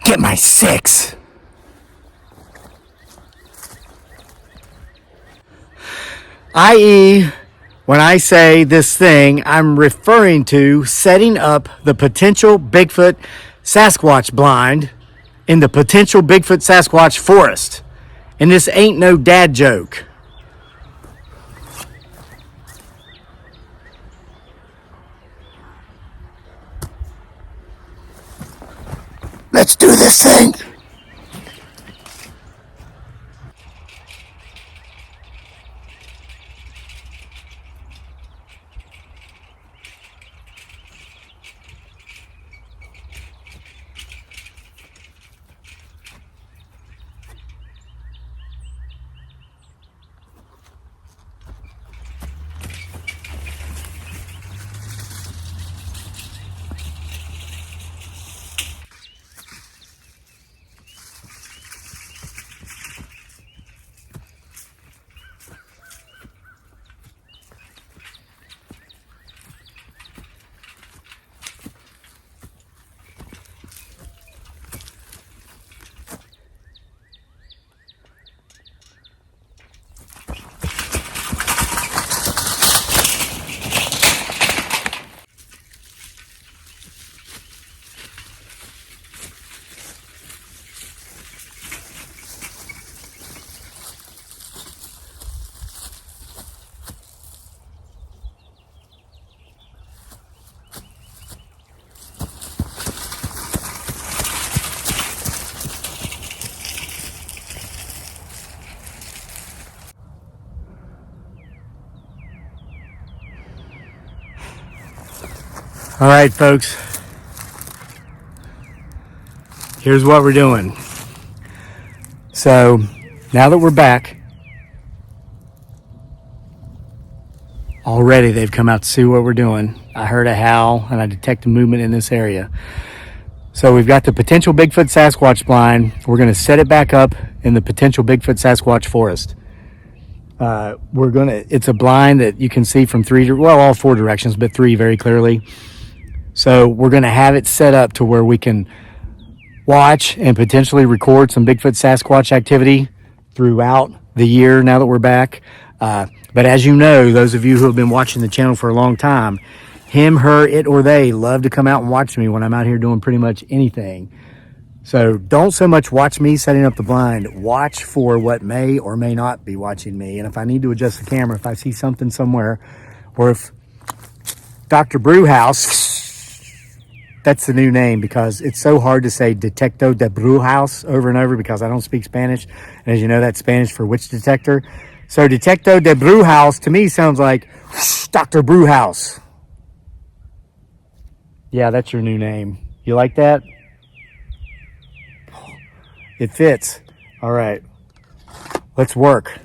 get my 6. I.e., when I say this thing, I'm referring to setting up the potential Bigfoot Sasquatch blind in the potential Bigfoot Sasquatch forest. And this ain't no dad joke. Let's do this thing. All right, folks. Here's what we're doing. So, now that we're back, already they've come out to see what we're doing. I heard a howl and I detected movement in this area. So we've got the potential Bigfoot Sasquatch blind. We're going to set it back up in the potential Bigfoot Sasquatch forest. It's a blind that you can see from all 4 directions, but 3 very clearly. So we're going to have it set up to where we can watch and potentially record some Bigfoot Sasquatch activity throughout the year now that we're back. But as you know, those of you who have been watching the channel for a long time, him, her, it, or they love to come out and watch me when I'm out here doing pretty much anything. So don't so much watch me setting up the blind. Watch for what may or may not be watching me. And if I need to adjust the camera, if I see something somewhere, or if Dr. Brewhouse, that's the new name because it's so hard to say Detecto de Brewhouse over and over because I don't speak Spanish. And as you know, that's Spanish for witch detector. So Detecto de Brewhouse to me sounds like Dr. Brewhouse. Yeah, that's your new name. You like that? It fits. All right. Let's work.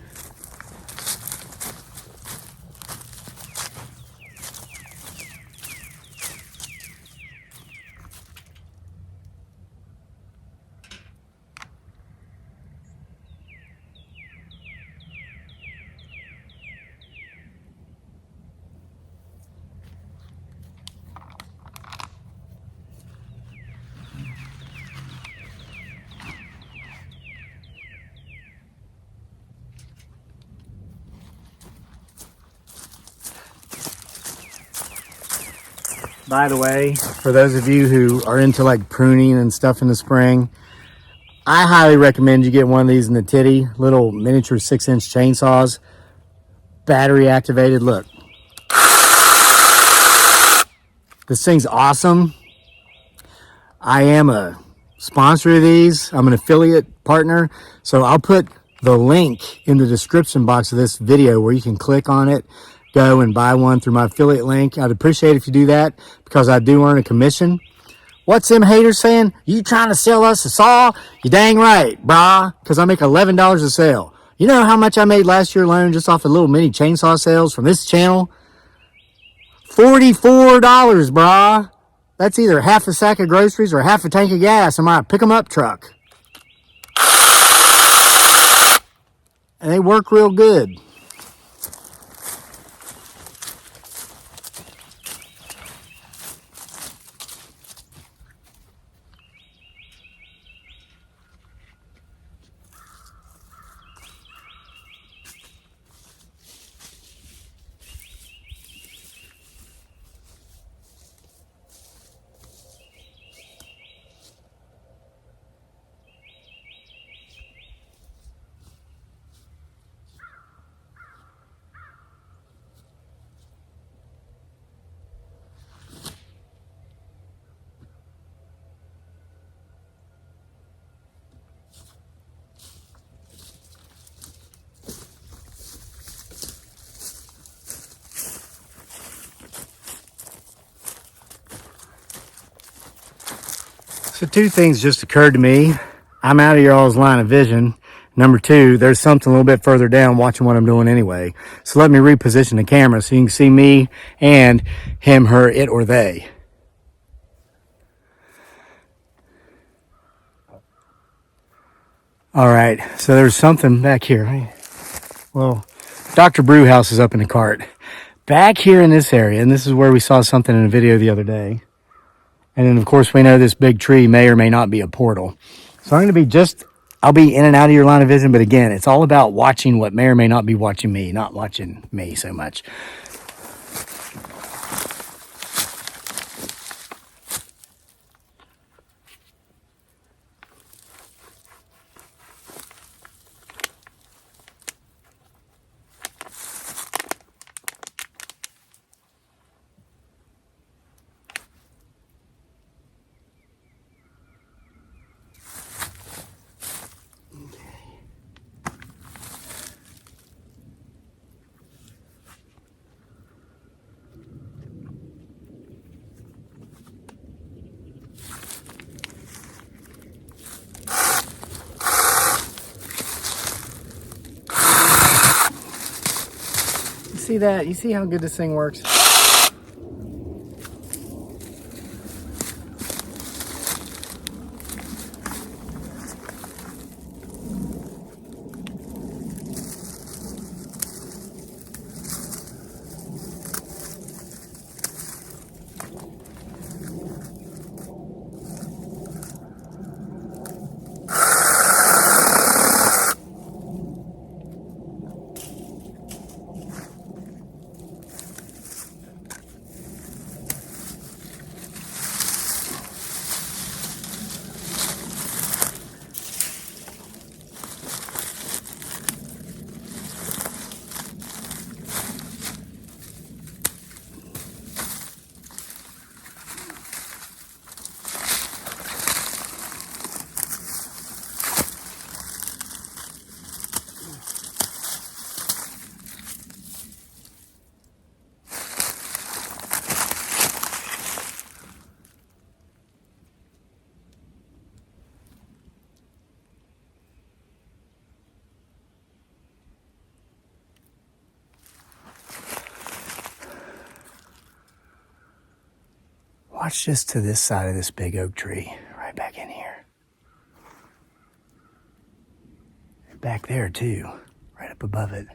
By the way, for those of you who are into like pruning and stuff in the spring, I highly recommend you get one of these NaTiddy little miniature 6-inch chainsaws, battery activated. Look, this thing's awesome. I am a sponsor of these. I'm an affiliate partner, so I'll put the link in the description box of this video where you can click on it, go and buy one through my affiliate link. I'd appreciate if you do that because I do earn a commission. What's them haters saying? You trying to sell us a saw? You dang right, brah, because I make $11 a sale. You know how much I made last year alone just off of little mini chainsaw sales from this channel? $44, brah. That's either half a sack of groceries or half a tank of gas in my pick-em-up truck. And they work real good. So two things just occurred to me. I'm out of y'all's line of vision. Number two, there's something a little bit further down watching what I'm doing anyway. So let me reposition the camera so you can see me and him, her, it, or they. All right, so there's something back here. Well, Dr. Brewhouse is up in the cart. Back here in this area, and this is where we saw something in a video the other day. And then, of course, we know this big tree may or may not be a portal. So I'm going to be I'll be in and out of your line of vision. But again, it's all about watching what may or may not be watching me, not watching me so much. See that? You see how good this thing works? Watch just to this side of this big oak tree, right back in here. And back there too, right up above it.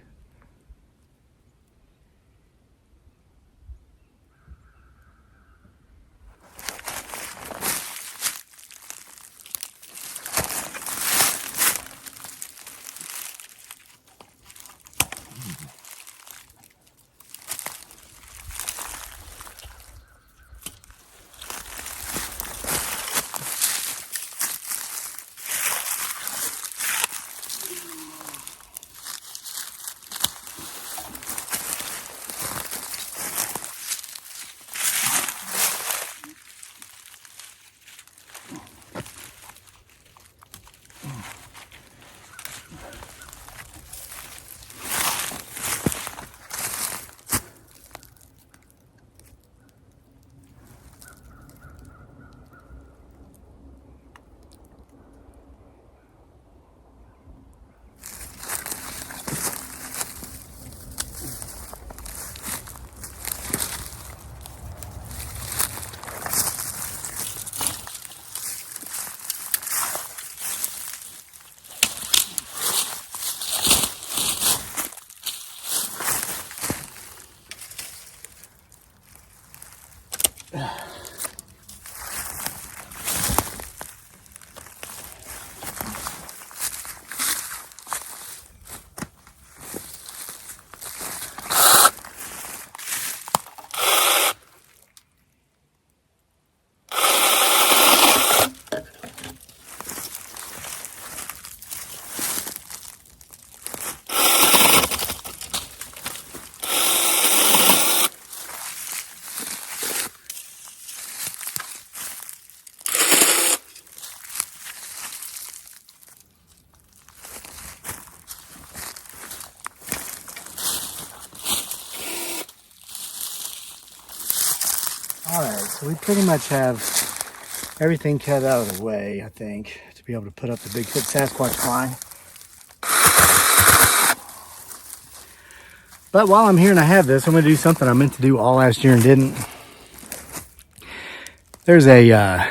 All right, so we pretty much have everything cut out of the way, I think, to be able to put up the Bigfoot Sasquatch blind. But while I'm here and I have this, I'm going to do something I meant to do all last year and didn't. There's a,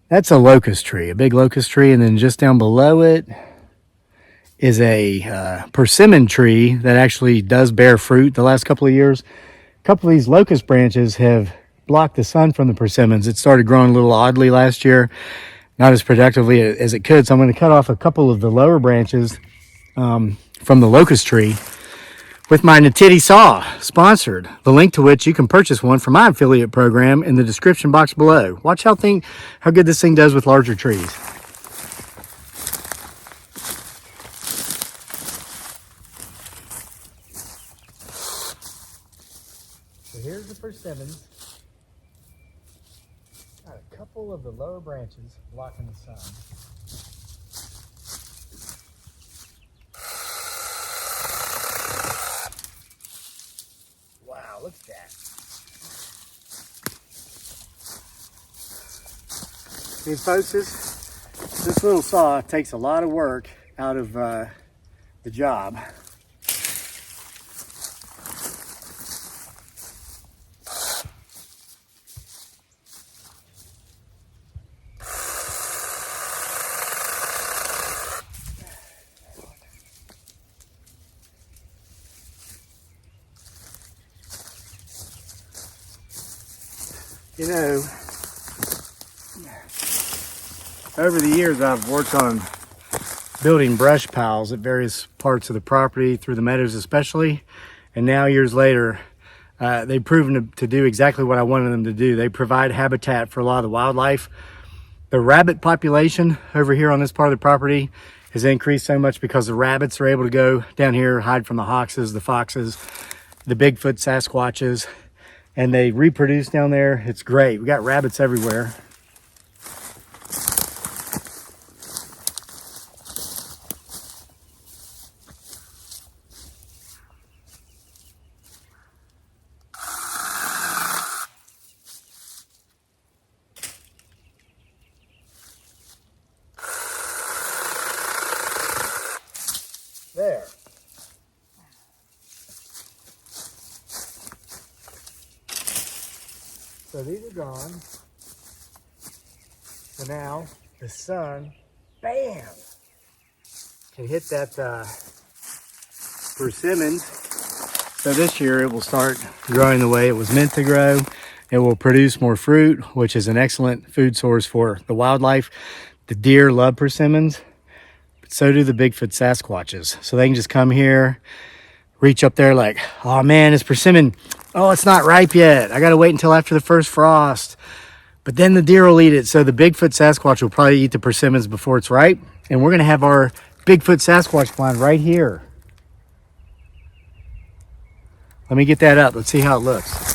that's a locust tree, a big locust tree, and then just down below it is a persimmon tree that actually does bear fruit the last couple of years. A couple of these locust branches have blocked the sun from the persimmons. It started growing a little oddly last year, not as productively as it could. So I'm going to cut off a couple of the lower branches from the locust tree with my NaTiddy saw, sponsored, the link to which you can purchase one from my affiliate program in the description box below. Watch how good this thing does with larger trees. So here's the persimmons. Got a couple of the lower branches blocking the sun. Wow, look at that. See, folks, this little saw takes a lot of work out of the job. You know, over the years I've worked on building brush piles at various parts of the property, through the meadows especially, and now years later they've proven to do exactly what I wanted them to do. They provide habitat for a lot of the wildlife. The rabbit population over here on this part of the property has increased so much because the rabbits are able to go down here, hide from the hoxes, the foxes, the Bigfoot Sasquatches, and they reproduce down there. It's great. We got rabbits everywhere. There. So these are gone. So now the sun, bam, can hit that persimmon. So this year it will start growing the way it was meant to grow. It will produce more fruit, which is an excellent food source for the wildlife. The deer love persimmons, but so do the Bigfoot Sasquatches. So they can just come here, reach up there like, oh man, this persimmon, oh, it's not ripe yet. I got to wait until after the first frost. But then the deer will eat it. So the Bigfoot Sasquatch will probably eat the persimmons before it's ripe. And we're going to have our Bigfoot Sasquatch blind right here. Let me get that up. Let's see how it looks.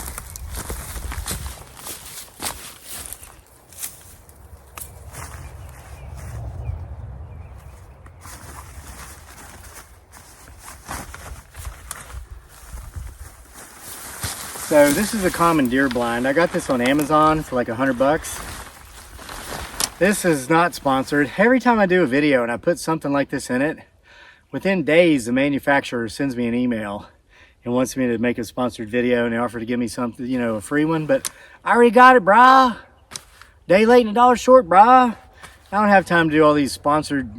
So this is a common deer blind. I got this on Amazon for like $100. This is not sponsored. Every time I do a video and I put something like this in it, within days the manufacturer sends me an email and wants me to make a sponsored video, and they offer to give me something, you know, a free one. But I already got it, brah. Day late and a dollar short, brah. I don't have time to do all these sponsored.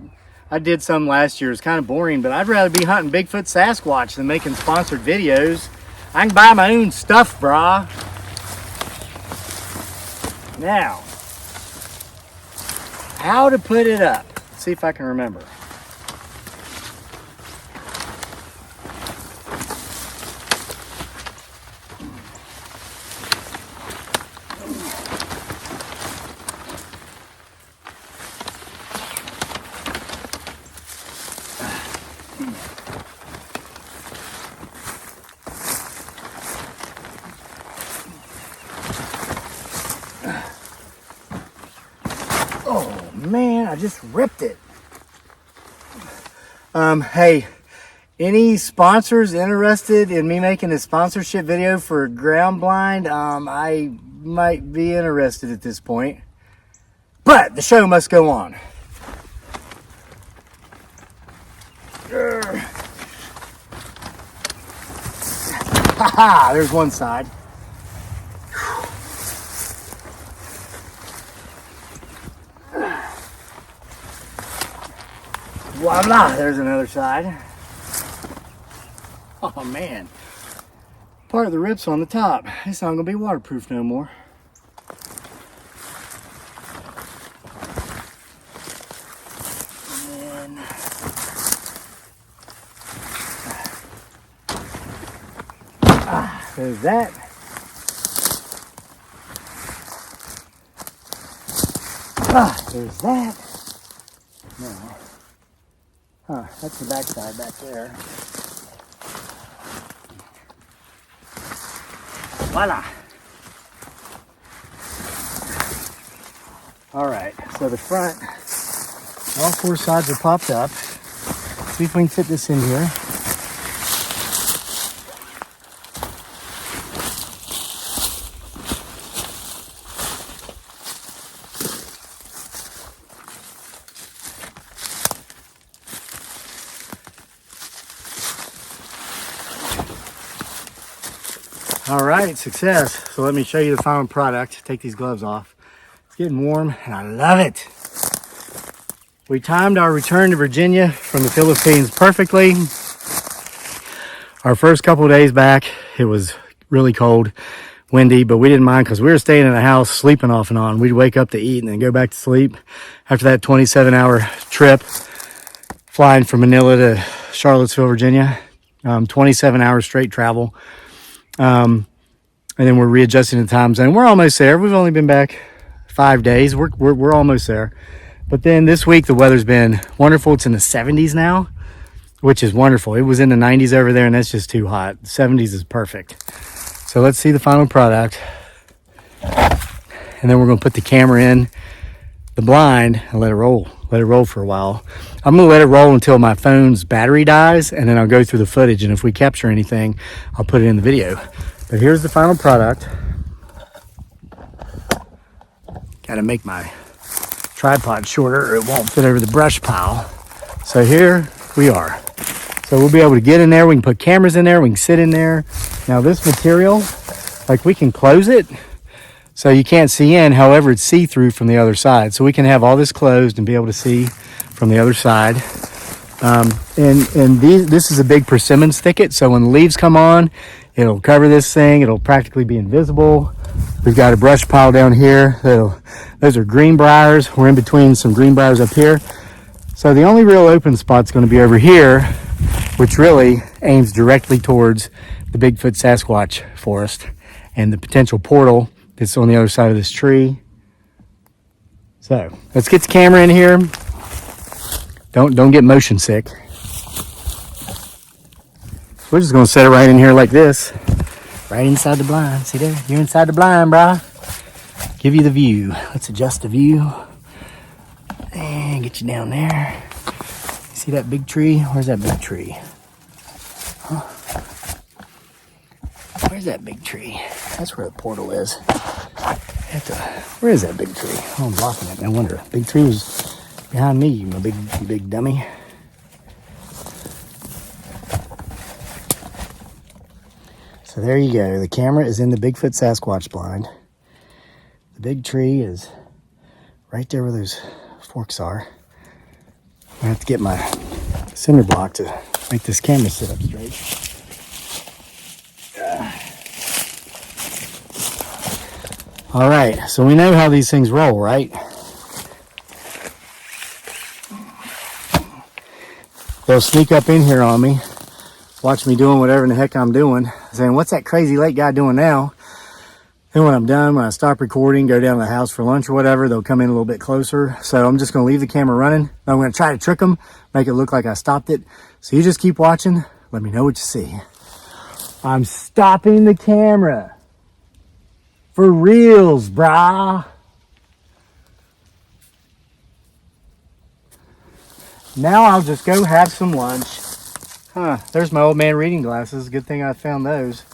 I did some last year. It's kind of boring, but I'd rather be hunting Bigfoot Sasquatch than making sponsored videos. I can buy my own stuff, brah. Now, how to put it up. Let's see if I can remember. Oh man, I just ripped it. Hey, any sponsors interested in me making a sponsorship video for ground blind? I might be interested at this point. But the show must go on. Ha! There's one side. Voila! There's another side. Oh man. Part of the rip's on the top. It's not gonna be waterproof no more. And then there's that. There's that. No. Huh, that's the back side back there. Voila. All right, so the front, all four sides are popped up. See if we can fit this in here. All right, success. So let me show you the final product. Take these gloves off. It's getting warm and I love it. We timed our return to Virginia from the Philippines perfectly. Our first couple of days back, it was really cold, windy, but we didn't mind because we were staying in a house, sleeping off and on. We'd wake up to eat and then go back to sleep. After that 27-hour trip, flying from Manila to Charlottesville, Virginia, 27 hours straight travel. And then we're readjusting the time zone. We're almost there. We've only been back 5 days. We're almost there. But then this week the weather's been wonderful. It's in the 70s now, which is wonderful. It was in the 90s over there and that's just too hot. 70s is perfect. So let's see the final product. And then we're going to put the camera in the blind and let it roll. Let it roll for a while. I'm going to let it roll until my phone's battery dies, and then I'll go through the footage, and if we capture anything, I'll put it in the video. But here's the final product. Got to make my tripod shorter or it won't fit over the brush pile. So here we are. So we'll be able to get in there. We can put cameras in there. We can sit in there. Now this material, like we can close it so you can't see in. However, it's see-through from the other side. So we can have all this closed and be able to see from the other side. This is a big persimmons thicket. So when the leaves come on, it'll cover this thing. It'll practically be invisible. We've got a brush pile down here. Those are greenbriers. We're in between some greenbriers up here. So the only real open spot's going to be over here, which really aims directly towards the Bigfoot Sasquatch forest and the potential portal that's on the other side of this tree. So let's get the camera in here. Don't get motion sick. We're just going to set it right in here like this. Right inside the blind. See there? You're inside the blind, brah. Give you the view. Let's adjust the view. And get you down there. See that big tree? Where's that big tree? Huh? Where's that big tree? That's where the portal is. Where is that big tree? Oh, I'm blocking it. No wonder. Big tree was behind me, you big dummy. So there you go. The camera is in the Bigfoot Sasquatch blind. The big tree is right there where those forks are. I have to get my cinder block to make this camera sit up straight. All right, so we know how these things roll, right? They'll sneak up in here on me, watch me doing whatever in the heck I'm doing, saying, what's that crazy late guy doing now? Then when I'm done, when I stop recording, go down to the house for lunch or whatever, they'll come in a little bit closer. So I'm just going to leave the camera running. I'm going to try to trick them, make it look like I stopped it. So you just keep watching. Let me know what you see. I'm stopping the camera. For reals, brah. Now I'll just go have some lunch. Huh, there's my old man reading glasses. Good thing I found those.